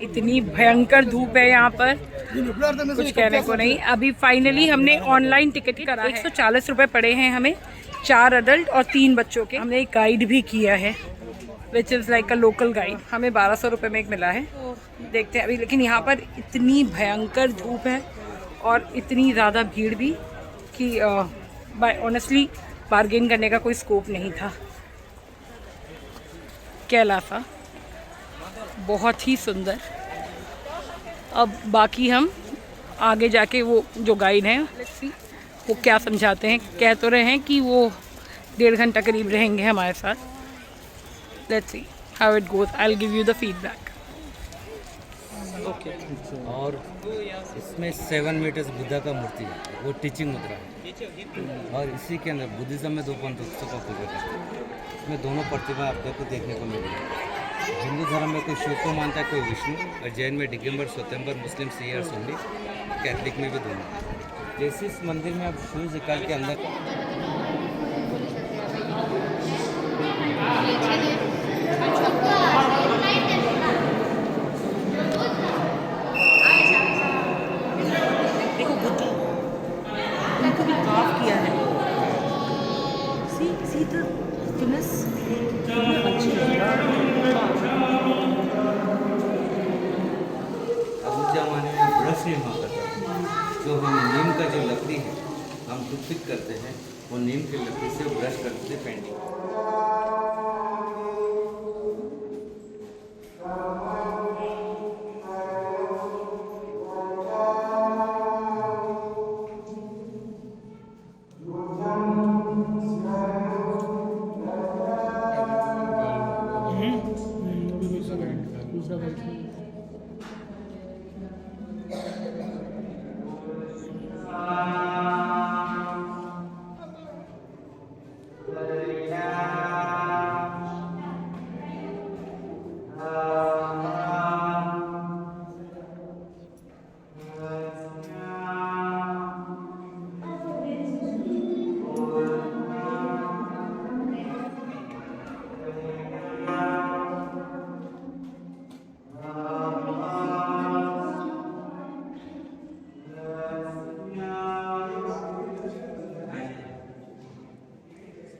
इतनी भयंकर धूप है यहाँ पर, कुछ कहने को नहीं। अभी फाइनली हमने ऑनलाइन टिकट करा है। 140 रुपये पड़े हैं हमें, 4 अडल्ट और 3 बच्चों के। हमने एक गाइड भी किया है which is like a local guide. हमें 1200 रुपये में एक मिला है। तो देखते हैं अभी। लेकिन यहाँ पर इतनी भयंकर धूप है और इतनी ज़्यादा भीड़ भी कि ऑनेस्टली बार्गेन करने का कोई स्कोप नहीं था। कैलासा बहुत ही सुंदर। अब बाकी हम आगे जाके वो जो गाइड हैं वो क्या समझाते हैं। कह तो रहे हैं कि वो 1.5 घंटा करीब रहेंगे हमारे साथ। Let's see how it goes. I will give you the feedback. Okay. और इसमें 7 मीटर्स बुद्धा का मूर्ति है, वो टीचिंग मुद्रा है। और इसी के अंदर बुद्धिज्म में 2 पंथों का पूजा करते हैं। इसमें दोनों प्रतिभा आपको देखने को मिलेगी। हिंदू धर्म में कोई शिव को मानता है, कोई विष्णु, और जैन में दिगंबर, स्वयंवर, मुस्लिम सिया और सुन्नी, कैथलिक में भी दोनों। जैसे इस मंदिर में आप शूज निकाल के अंदर देखो बुद्ध उनको भी काफ किया है। सी द फिनिश अच्छी जमाने में ब्रश नहीं हुआ करता था। जो हम नीम का जो लकड़ी है हम टूथपिक करते हैं, वो नीम की लकड़ी से ब्रश करते थे पेंटिंग।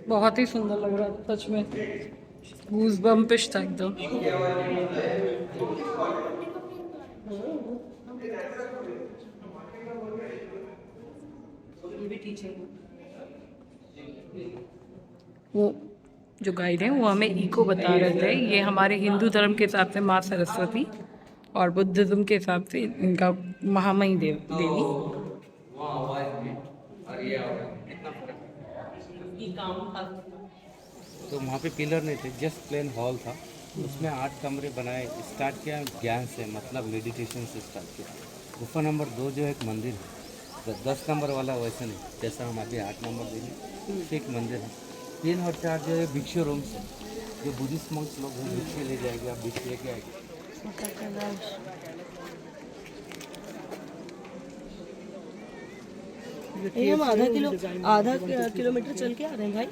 बहुत ही सुंदर लग रहा था सच में। गूज बम्पिश था एकदम। वो जो गाइड हैं वो हमें इको बता रहे थे। ये हमारे हिंदू धर्म के हिसाब से माँ सरस्वती और बुद्धिज्म के हिसाब से इनका महामयी देवी। तो वहाँ पे पिलर नहीं थे, जस्ट प्लेन हॉल था। उसमें 8 कमरे बनाए। स्टार्ट किया ज्ञान से, मतलब मेडिटेशन से स्टार्ट किया। गुफा नंबर 2 जो एक मंदिर है, 10 नंबर वाला वैसे नहीं, जैसा हम अभी 8 नंबर देंगे एक मंदिर है। 3 और 4 जो है भिक्षु रूम्स है, जो बुद्धिस्ट मंक्स लोग हैं भिक्षे ले जाएंगे, आप भिक्षे लेके आएंगे। ये हम आधा किलोमीटर चल के आ रहे हैं भाई।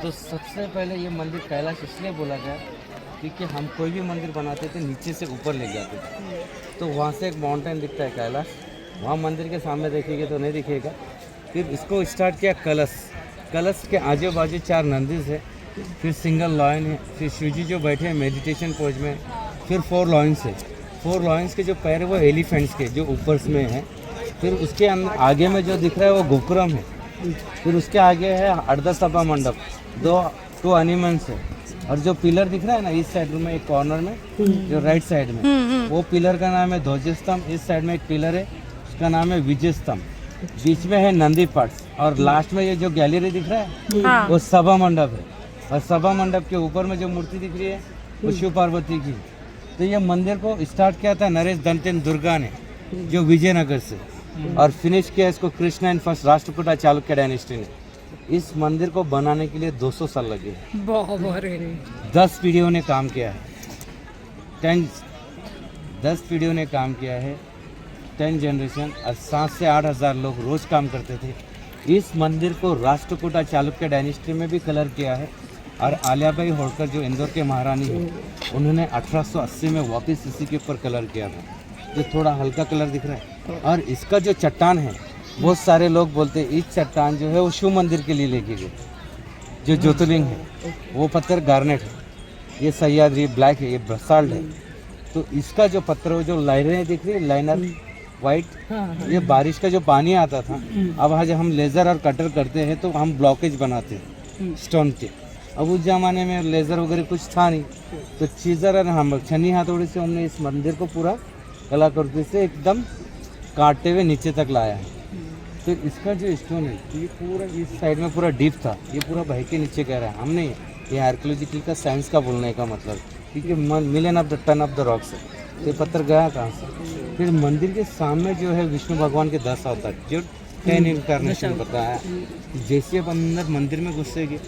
तो सबसे पहले ये मंदिर कैलाश इसलिए बोला गया क्योंकि हम कोई भी मंदिर बनाते थे नीचे से ऊपर ले जाते थे। तो वहाँ से एक माउंटेन दिखता है कैलाश, वहाँ मंदिर के सामने देखेंगे तो नहीं दिखेगा। फिर इसको स्टार्ट किया कलश। कलश के आजू बाजू 4 नंदीज है, फिर सिंगल लॉयन है, फिर शिवजी जो बैठे हैं मेडिटेशन पोज में, फिर 4 लॉयंस है। 4 लॉयंस के जो पैर है वो एलिफेंट्स के जो ऊपर में है। फिर उसके आगे में जो दिख रहा है वो गोपुरम है। फिर उसके आगे है अर्धसभा मंडप, 2 एनिमल्स है। और जो पिलर दिख रहा है ना इस साइड में एक कॉर्नर में, जो राइट साइड में, वो पिलर का नाम है ध्वज स्तंभ। इस साइड में एक पिलर है उसका नाम है विजय स्तंभ। बीच में है नंदी पार्ट्स और लास्ट में ये जो गैलरी दिख रहा है वो सभा मंडप है। और सभा मंडप के ऊपर में जो मूर्ति दिख रही है वो शिव पार्वती की। तो ये मंदिर को स्टार्ट किया था नरेश दंतेन दुर्गा ने, जो विजयनगर से, और फिनिश किया इसको Krishna and first Rashtrakuta Chalukya dynasty ने। इस मंदिर को बनाने के लिए 200 साल लगे। 10 पीढ़ियों ने काम किया है। 10 पीढ़ियों ने काम किया है। 10 जनरेशन और 7 से 8 हज़ार लोग रोज़ काम करते थे। इस मंदिर को राष्ट्रकूटा चालुक्य डायनेस्टी में भी कलर किया है और आलियाबाई होलकर जो इंदौर के महारानी हैं उन्होंने 1880 में वापस इसी के ऊपर कलर किया था। जो थोड़ा हल्का कलर दिख रहा है। और इसका जो चट्टान है बहुत सारे लोग बोलते हैं इस चट्टान जो है वो शिव मंदिर के लिए लेके गए। जो ज्योतिर्लिंग है वो पत्थर गार्नेट है, ये सह्याद्री ब्लैक है, ये बसाल्ट है। तो इसका जो पत्थर जो लाइनें दिख रही है लाइनर वाइट, ये बारिश का जो पानी आता था अब आज हम लेज़र और कटर करते हैं तो हम ब्लॉकेज बनाते हैं स्टोन के। अब उस ज़माने में लेज़र वगैरह कुछ था नहीं तो चीज़र और हम छन्नी हाथौड़ी से हमने इस मंदिर को पूरा कलाकृति से एकदम काटते हुए नीचे तक लाया है। तो इसका जो स्टोन है ये पूरा इस साइड में पूरा डीप था, ये पूरा बह के नीचे कह रहा है। हमने ये आर्कियोलॉजिकल का साइंस का बोलने का मतलब, क्योंकि million of the ton of the rocks है, ये पत्थर गया कहाँ से। फिर मंदिर के सामने जो है विष्णु भगवान के 10 अवतार जो 10 इंकारनेशन बताया। जैसे आप अंदर मंदिर में घुसेंगे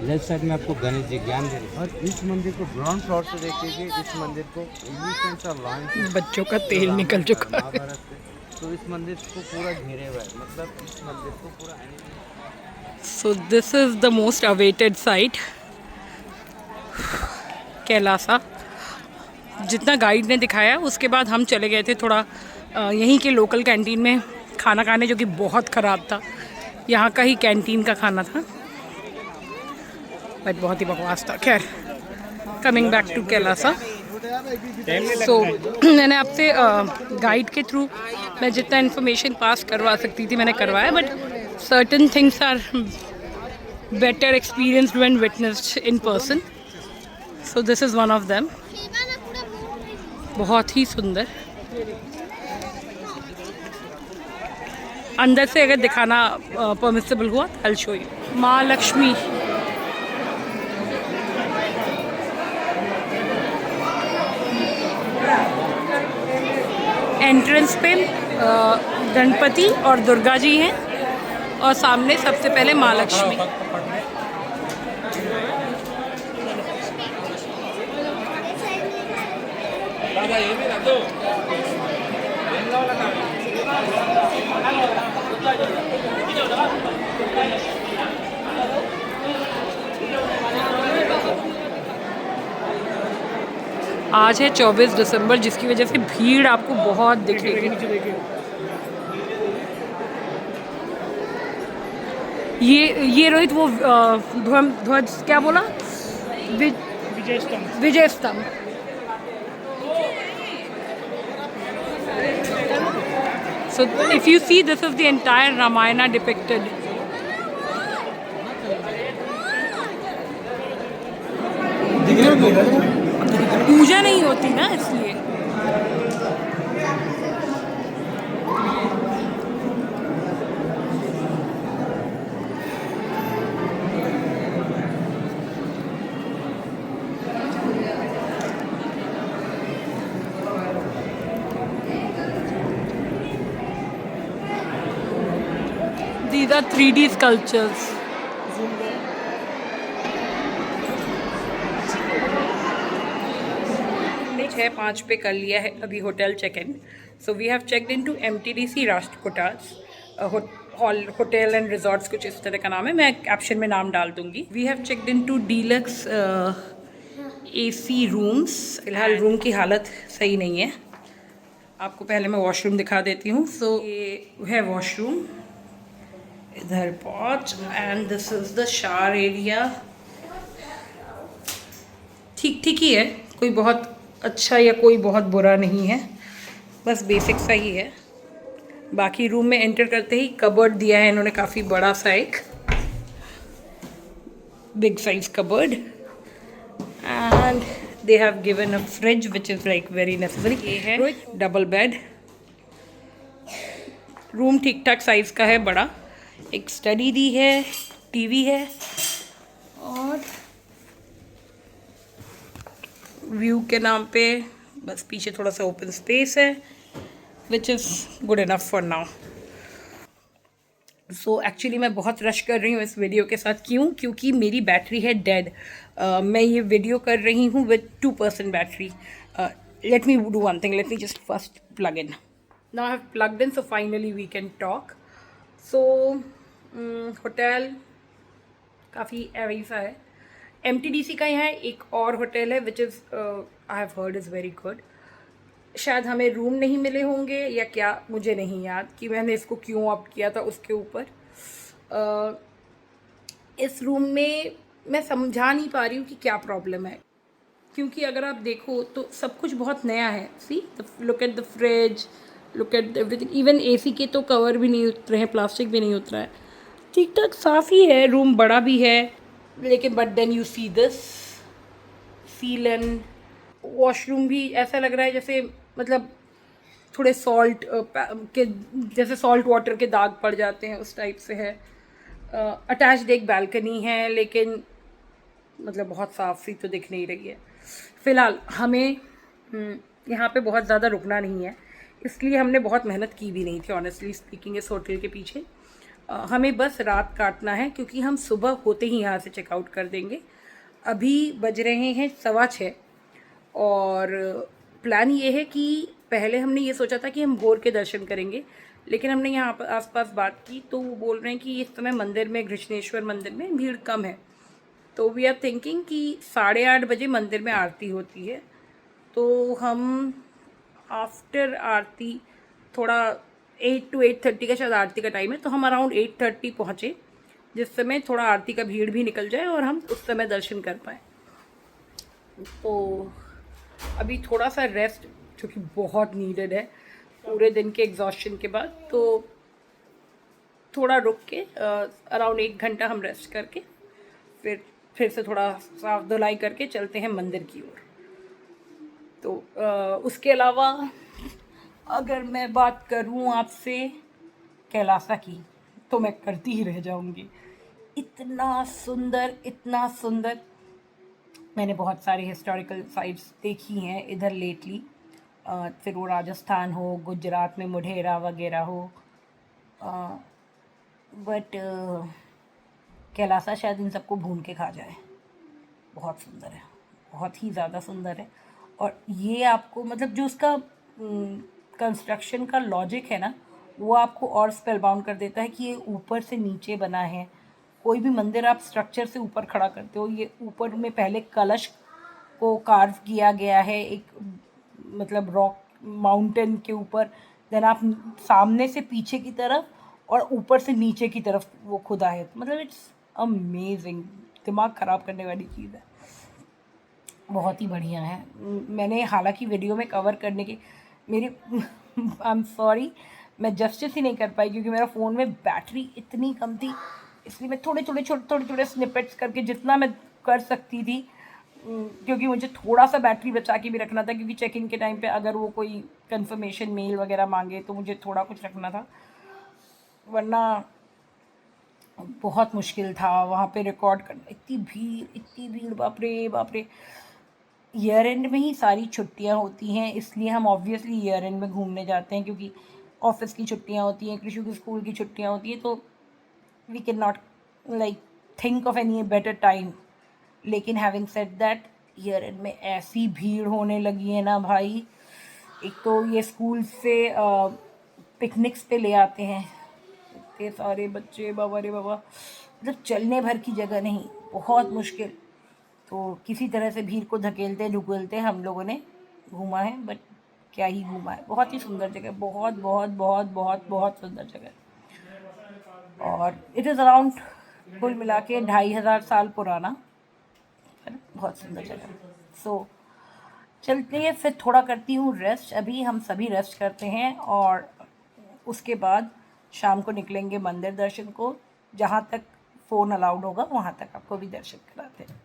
लेफ्ट साइड में आपको गणेश जी ज्ञान दे रहे। और इस मंदिर को ग्राउंड फ्लोर से देखिए, इस मंदिर को बच्चों का तेल निकल चुका है। तो इस मंदिर को पूरा घेरे हुआ है, मतलब इस मंदिर को पूरा। So this is the most awaited site, Kailasa. जितना गाइड ने दिखाया उसके बाद हम चले गए थे थोड़ा यहीं के लोकल कैंटीन में खाना खाने, जो कि बहुत ख़राब था। यहाँ का ही कैंटीन का खाना था बट बहुत ही बकवास था। खैर, कमिंग बैक टू कैलासा। सो मैंने आपसे गाइड के थ्रू मैं जितना इन्फॉर्मेशन पास करवा सकती थी मैंने करवाया, but certain things are better experienced when witnessed in person. So this is one of them. बहुत ही सुंदर। अंदर से अगर दिखाना परमिसिबल हुआ तो आई विल शो यू। माँ लक्ष्मी, एंट्रेंस पे गणपति और दुर्गा जी हैं और सामने सबसे पहले माँ लक्ष्मी। आज है 24 दिसंबर, जिसकी वजह से भीड़ आपको बहुत दिखेगी। ये रोहित वो ध्वज क्या बोला, विजय स्तंभ। So if you see, this is the entire Ramayana depicted. पूजा नहीं होती ना इसलिए। These are 3D sculptures. हमने 6:05 पे कर लिया है अभी hotel check in. So we have checked in to MTDC Rashtrakutas hotel and resorts, कुछ इस तरह का नाम है, मैं कैप्शन में नाम डाल दूंगी। We have checked in to deluxe AC rooms. फिलहाल रूम की हालत सही नहीं है। आपको पहले मैं वॉशरूम दिखा देती हूँ। सो ये है वॉशरूम, इधर pot, and this is the shower area. ठीक ठीक ही है, कोई बहुत अच्छा या कोई बहुत बुरा नहीं है, बस बेसिक सा ही है। बाकी रूम में एंटर करते ही कबर्ड दिया है इन्होंने, काफ़ी बड़ा सा एक big size cupboard, and they have given a fridge which is like very necessary. ये है डबल बेड। रूम ठीक ठाक साइज़ का है, बड़ा। एक स्टडी दी है, टीवी है, और व्यू के नाम पे बस पीछे थोड़ा सा ओपन स्पेस है, which is good enough for now. So actually मैं बहुत रश कर रही हूँ इस वीडियो के साथ। क्यों? क्योंकि मेरी बैटरी है डेड। मैं ये वीडियो कर रही हूँ with 2% battery. Let me do one thing, let me just first plug in. Now I have plugged in, so finally we can talk. So hotel काफ़ी ऐसा है. MTDC का यहाँ एक और होटल है which is I have heard is very good. शायद हमें रूम नहीं मिले होंगे या क्या, मुझे नहीं याद कि मैंने इसको क्यों ऑप्ट किया था उसके ऊपर. इस रूम में मैं समझा नहीं पा रही हूँ कि क्या प्रॉब्लम है, क्योंकि अगर आप देखो तो सब कुछ बहुत नया है. See look at the fridge, look at everything. Even AC के तो कवर भी नहीं उतरे हैं, प्लास्टिक भी नहीं उतरा है. ठीक ठाक साफ़ ही है, रूम बड़ा भी है, लेकिन but then you see this सीलन. वॉशरूम भी ऐसा लग रहा है जैसे मतलब थोड़े सॉल्ट के, जैसे सॉल्ट वाटर के दाग पड़ जाते हैं उस टाइप से है. अटैच्ड एक बालकनी है, लेकिन मतलब बहुत साफ सी तो दिख नहीं रही है. फ़िलहाल हमें यहाँ पे बहुत ज़्यादा रुकना नहीं है, इसलिए हमने बहुत मेहनत की भी नहीं थी ऑनेस्टली स्पीकिंग इस होटल के पीछे. हमें बस रात काटना है, क्योंकि हम सुबह होते ही यहाँ से चेकआउट कर देंगे. अभी बज रहे हैं 6:15 और प्लान ये है कि पहले हमने ये सोचा था कि हम भोर के दर्शन करेंगे, लेकिन हमने यहाँ पर आसपास बात की तो वो बोल रहे हैं कि इस समय मंदिर में, कृष्णेश्वर मंदिर में भीड़ कम है. तो वी आर थिंकिंग कि 8:30 बजे मंदिर में आरती होती है, तो हम आफ्टर आरती थोड़ा 8 to 8:30 का शायद आरती का टाइम है, तो हम अराउंड 8:30 पहुँचे, जिस समय थोड़ा आरती का भीड़ भी निकल जाए और हम उस समय दर्शन कर पाएँ. तो अभी थोड़ा सा रेस्ट, जो कि बहुत नीडेड है पूरे दिन के एग्जॉस्शन के बाद, तो थोड़ा रुक के अराउंड 1 घंटा हम रेस्ट करके फिर से थोड़ा साफ धुलाई करके चलते हैं मंदिर की ओर. तो उसके अलावा अगर मैं बात करूं आपसे कैलासा की, तो मैं करती ही रह जाऊंगी. इतना सुंदर, इतना सुंदर. मैंने बहुत सारे हिस्टोरिकल साइट्स देखी हैं इधर लेटली, फिर वो राजस्थान हो, गुजरात में मोढेरा वगैरह हो, बट कैलासा शायद इन सबको भून के खा जाए. बहुत सुंदर है, बहुत ही ज़्यादा सुंदर है. और ये आपको मतलब जो उसका कंस्ट्रक्शन का लॉजिक है ना, वो आपको और स्पेल बाउंड कर देता है कि ये ऊपर से नीचे बना है. कोई भी मंदिर आप स्ट्रक्चर से ऊपर खड़ा करते हो, ये ऊपर में पहले कलश को कार्व किया गया है एक मतलब रॉक माउंटेन के ऊपर, देन आप सामने से पीछे की तरफ और ऊपर से नीचे की तरफ वो खुदा है. मतलब इट्स अमेजिंग, दिमाग ख़राब करने वाली चीज़ है, बहुत ही बढ़िया है. मैंने हालांकि वीडियो में कवर करने की मेरी आई एम सॉरी, मैं जस्टिस ही नहीं कर पाई, क्योंकि मेरा फ़ोन में बैटरी इतनी कम थी, इसलिए मैं थोड़े स्निपेट्स करके जितना मैं कर सकती थी, क्योंकि मुझे थोड़ा सा बैटरी बचा के भी रखना था, क्योंकि चेक इन के टाइम पे अगर वो कोई कंफर्मेशन मेल वगैरह मांगे तो मुझे थोड़ा कुछ रखना था, वरना बहुत मुश्किल था वहाँ पे रिकॉर्ड करना. इतनी भीड़, बाप रे. ईयर एंड में ही सारी छुट्टियाँ होती हैं, इसलिए हम ऑब्वियसली ईयर एंड में घूमने जाते हैं, क्योंकि ऑफिस की छुट्टियाँ होती हैं, कृषि की स्कूल की छुट्टियाँ होती हैं, तो we can not like think of any better time. लेकिन having said that, year end में ऐसी भीड़ होने लगी है ना भाई. एक तो ये स्कूल से पिकनिक्स पे ले आते हैं इतने सारे बच्चे, बाबा रे बाबा, मतलब चलने भर की जगह नहीं, बहुत मुश्किल. तो किसी तरह से भीड़ को धकेलते ढुकेलते हम लोगों ने घूमा है, बट क्या ही घूमा है. बहुत ही सुंदर जगह, बहुत बहुत बहुत बहुत बहुत सुंदर जगह. और इट इज़ अराउंड कुल मिला के 2500 साल पुराना, बहुत सुंदर जगह. सो चलते हैं, फिर थोड़ा करती हूँ रेस्ट. अभी हम सभी रेस्ट करते हैं और उसके बाद शाम को निकलेंगे मंदिर दर्शन को. जहाँ तक फ़ोन अलाउड होगा वहाँ तक आपको भी दर्शन कराते हैं.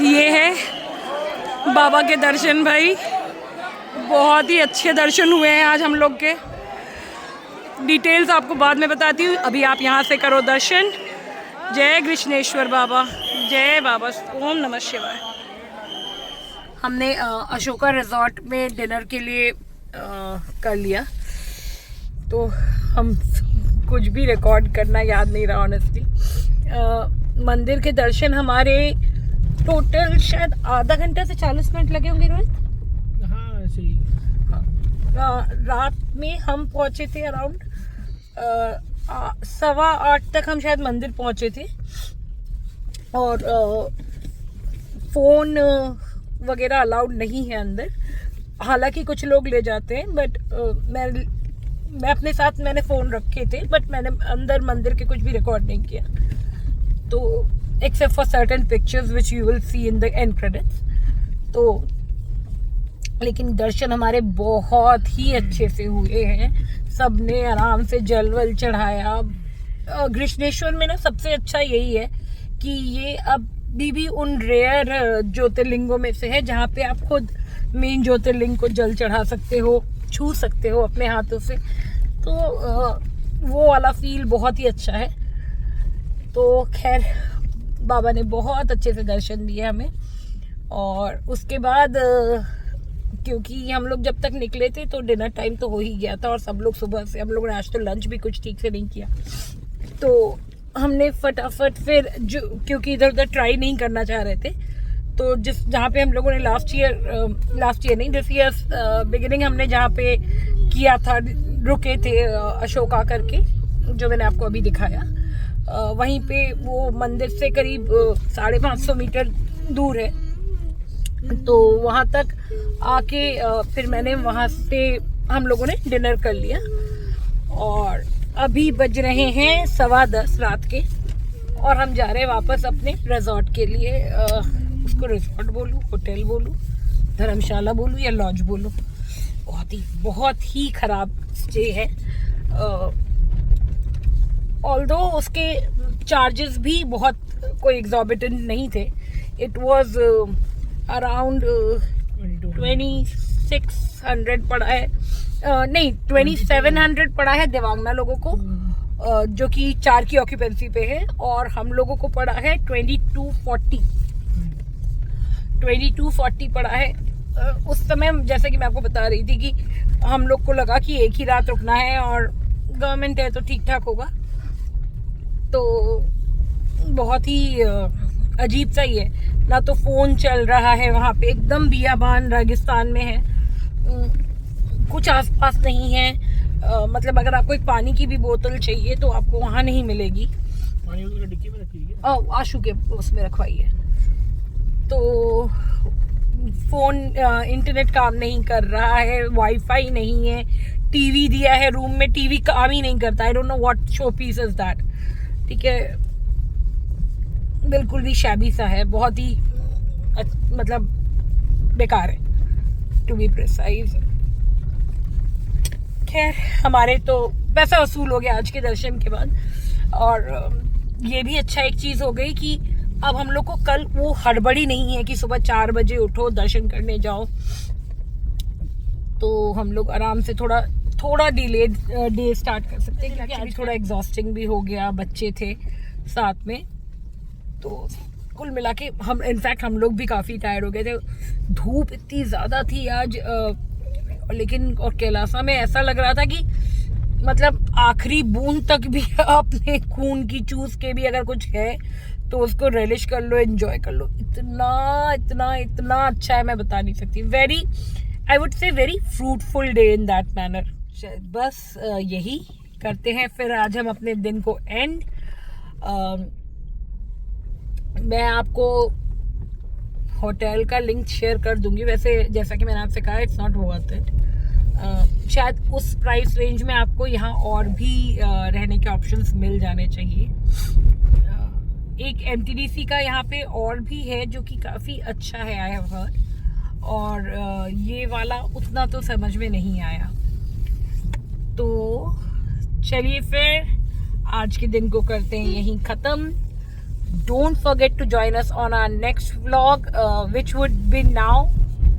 ये है बाबा के दर्शन भाई, बहुत ही अच्छे दर्शन हुए हैं आज हम लोग के. डिटेल्स आपको बाद में बताती हूँ, अभी आप यहाँ से करो दर्शन. जय कृष्णेश्वर बाबा, जय बाबा, ओम नमः शिवाय. हमने अशोका रिजॉर्ट में डिनर के लिए कर लिया, तो हम कुछ भी रिकॉर्ड करना याद नहीं रहा ऑनेस्टली. मंदिर के दर्शन हमारे टोटल शायद आधा घंटा से 40 मिनट लगे होंगे रोहित. हाँ ऐसे ही. रात में हम पहुंचे थे अराउंड 7:15 तक हम शायद मंदिर पहुंचे थे। और फ़ोन वगैरह अलाउड नहीं है अंदर, हालांकि कुछ लोग ले जाते हैं, बट मैं अपने साथ मैंने फ़ोन रखे थे, बट मैंने अंदर मंदिर के कुछ भी रिकॉर्ड नहीं किया, तो except for certain pictures which you will see in the end credits. तो लेकिन दर्शन हमारे बहुत ही अच्छे से हुए हैं, सबने आराम से जल वल चढ़ाया। कृष्णेश्वर में ना सबसे अच्छा यही है कि ये अभी भी उन रेयर ज्योतिर्लिंगों में से है जहाँ पे आप खुद मेन ज्योतिर्लिंग को जल चढ़ा सकते हो, छू सकते हो अपने हाथों से, तो वो वाला फील बहुत ही अच्छा है। तो खैर बाबा ने बहुत अच्छे से दर्शन दिए हमें। और उसके बाद क्योंकि हम लोग जब तक निकले थे तो डिनर टाइम तो हो ही गया था, और सब लोग सुबह से, हम लोगों ने आज तो लंच भी कुछ ठीक से नहीं किया, तो हमने फटाफट फिर जो, क्योंकि इधर उधर ट्राई नहीं करना चाह रहे थे, तो जहाँ पे हम लोगों ने लास्ट ईयर नहीं, दिस ईयर बिगिनिंग हमने जहाँ पे किया था, रुके थे अशोका करके, जो मैंने आपको अभी दिखाया, वहीं पे वो मंदिर से करीब 550 मीटर दूर है। तो वहाँ तक आके फिर मैंने वहाँ से हम लोगों ने डिनर कर लिया, और अभी बज रहे हैं 10:15 रात के, और हम जा रहे हैं वापस अपने रिजॉर्ट के लिए। उसको रिजॉर्ट बोलूँ, होटल बोलूँ, धर्मशाला बोलूँ या लॉज बोलूँ, बहुत ही ख़राब स्टे है। ऑल्दो उसके चार्जेस भी बहुत कोई एग्जॉर्बिटेंट नहीं थे। इट वाज अराउंड 2600 पड़ा है, नहीं 2700 पड़ा है दिव्यांगना लोगों को, जो कि 4 की ऑक्यूपेंसी पे है, और हम लोगों को पड़ा है 2240 पड़ा है। उस समय जैसे कि मैं आपको बता रही थी कि हम लोग को लगा कि एक ही रात रुकना है और गवर्नमेंट है तो ठीक ठाक होगा, तो बहुत ही अजीब सा ही है। ना तो फ़ोन चल रहा है वहाँ पे, एकदम बियाबान रेगिस्तान में है, कुछ आसपास नहीं है। मतलब अगर आपको एक पानी की भी बोतल चाहिए तो आपको वहाँ नहीं मिलेगी, पानी बोतल डिक्की में रखी है, आशू के उसमें रखवाई है। तो फ़ोन इंटरनेट काम नहीं कर रहा है, वाईफाई नहीं है, टीवी दिया है रूम में, टीवी काम ही नहीं करता। I don't know what showpiece is that, ठीक है, बिल्कुल भी शैबी सा है, बहुत ही मतलब बेकार है टू बी प्रिसाइज। खैर हमारे तो पैसा वसूल हो गया आज के दर्शन के बाद, और ये भी अच्छा एक चीज़ हो गई कि अब हम लोग को कल वो हड़बड़ी नहीं है कि सुबह 4 बजे उठो दर्शन करने जाओ। तो हम लोग आराम से थोड़ा डिलेड डे स्टार्ट कर सकते हैं, क्योंकि आज थोड़ा एग्जॉस्टिंग भी हो गया, बच्चे थे साथ में, तो कुल मिला के इनफैक्ट हम लोग भी काफ़ी टायर्ड हो गए थे। धूप इतनी ज़्यादा थी आज, लेकिन और कैलासा में ऐसा लग रहा था कि मतलब आखिरी बूंद तक भी अपने खून की चूस के भी अगर कुछ है तो उसको रिलिश कर लो, एंजॉय कर लो। इतना अच्छा है, मैं बता नहीं सकती। Very, I would say very fruitful day in that manner. बस यही करते हैं फिर आज हम अपने दिन को एंड। मैं आपको होटल का लिंक शेयर कर दूंगी। वैसे जैसा कि मैंने आपसे कहा, इट्स नॉट वर्थ इट। शायद उस प्राइस रेंज में आपको यहाँ और भी रहने के ऑप्शंस मिल जाने चाहिए। एक MTDC का यहाँ पे और भी है जो कि काफ़ी अच्छा है, आई हैव हर्ड, और ये वाला उतना तो समझ में नहीं आया। तो चलिए फिर आज के दिन को करते हैं यहीं ख़त्म। Don't forget to join us on our next vlog, which would be now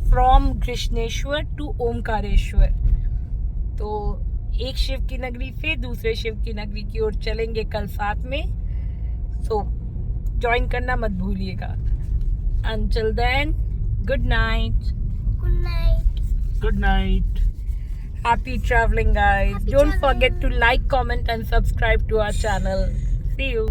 from Krishneshwar to Omkareshwar. तो एक शिव की नगरी से दूसरे शिव की नगरी की ओर चलेंगे कल साथ में, तो ज्वाइन करना मत भूलिएगा। Until then, good night. Good night. Good night. Happy traveling, guys. Don't forget to like, comment and subscribe to our channel. See you.